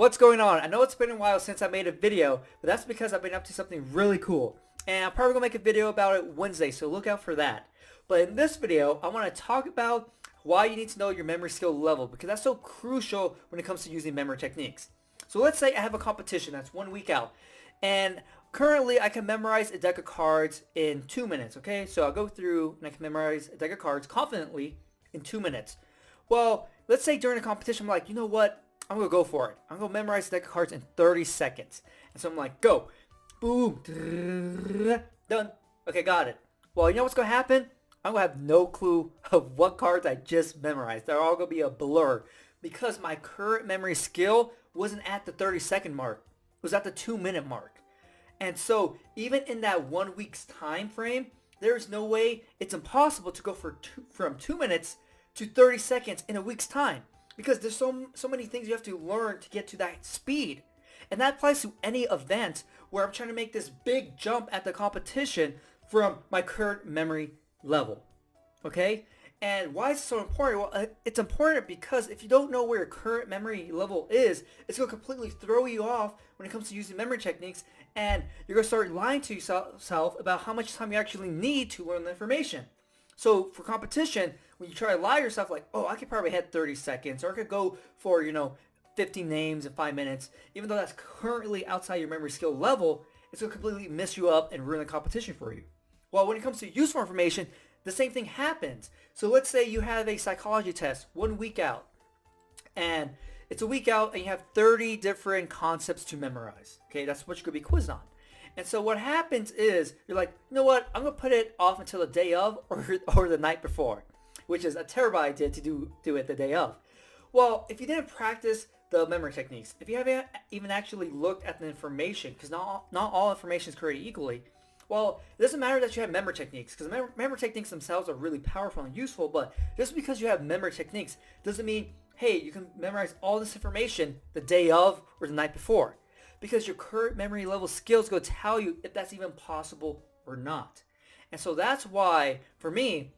What's going on? I know it's been a while since I made a video, but that's because I've been up to something really cool. And I'm probably going to make a video about it Wednesday, so look out for that. But in this video, I want to talk about why you need to know your memory skill level, because that's so crucial when it comes to using memory techniques. So let's say I have a competition that's 1 week out, and currently I can memorize a deck of cards in 2 minutes, okay? So I'll go through and I can memorize a deck of cards confidently in 2 minutes. Well, let's say during a competition I'm like, you know what? I'm going to go for it. I'm going to memorize the deck of cards in 30 seconds. And so I'm like, go. Boom. Done. Okay, got it. Well, you know what's going to happen? I'm going to have no clue of what cards I just memorized. They're all going to be a blur because my current memory skill wasn't at the 30-second mark. It was at the 2-minute mark. And so even in that 1 week's time frame, there's no way, it's impossible to go from 2 minutes to 30 seconds in a week's time. Because there's so many things you have to learn to get to that speed. And that applies to any event where I'm trying to make this big jump at the competition from my current memory level. Okay? And why is it so important? Well, it's important because if you don't know where your current memory level is, it's going to completely throw you off when it comes to using memory techniques, and you're going to start lying to yourself about how much time you actually need to learn the information. So for competition, when you try to lie to yourself like, oh, I could probably hit 30 seconds, or I could go for, 50 names in 5 minutes, even though that's currently outside your memory skill level, it's going to completely mess you up and ruin the competition for you. Well, when it comes to useful information, the same thing happens. So let's say you have a psychology test 1 week out, and it's a week out and you have 30 different concepts to memorize. Okay, that's what you're going to be quizzed on. And so what happens is you're like, you know what, I'm going to put it off until the day of or the night before, which is a terrible idea to do it the day of. Well, if you didn't practice the memory techniques, if you haven't even actually looked at the information, because not all information is created equally, well, it doesn't matter that you have memory techniques, because memory techniques themselves are really powerful and useful, but just because you have memory techniques doesn't mean, hey, you can memorize all this information the day of or the night before. Because your current memory level skills go tell you if that's even possible or not. And so that's why, for me,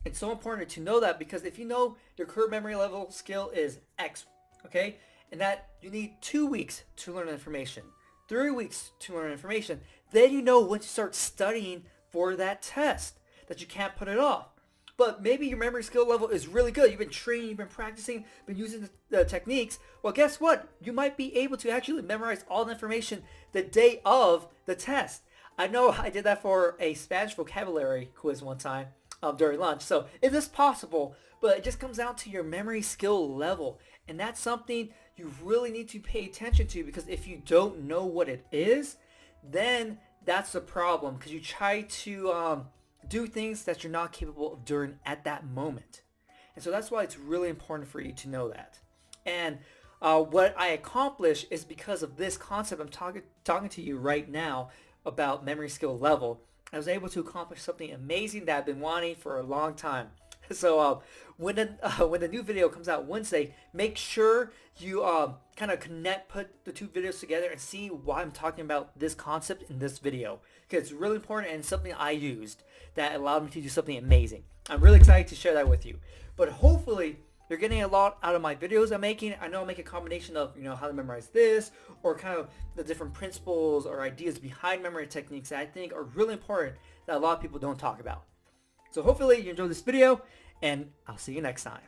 it's so important to know that, because if you know your current memory level skill is X, okay, and that you need 2 weeks to learn information, 3 weeks to learn information, then you know when to start studying for that test, that you can't put it off. But maybe your memory skill level is really good. You've been training, you've been practicing, been using the techniques. Well, guess what? You might be able to actually memorize all the information the day of the test. I know I did that for a Spanish vocabulary quiz one time during lunch. So it is possible, but it just comes down to your memory skill level. And that's something you really need to pay attention to, because if you don't know what it is, then that's the problem, because you try to do things that you're not capable of doing at that moment. And so that's why it's really important for you to know that. And what I accomplish is because of this concept I'm talking to you right now about memory skill level. I was able to accomplish something amazing that I've been wanting for a long time. So when the new video comes out Wednesday, make sure you kind of put the two videos together and see why I'm talking about this concept in this video. Because it's really important, and it's something I used that allowed me to do something amazing. I'm really excited to share that with you. But hopefully you're getting a lot out of my videos I'm making. I know I make a combination of, how to memorize this, or kind of the different principles or ideas behind memory techniques that I think are really important that a lot of people don't talk about. So hopefully you enjoyed this video, and I'll see you next time.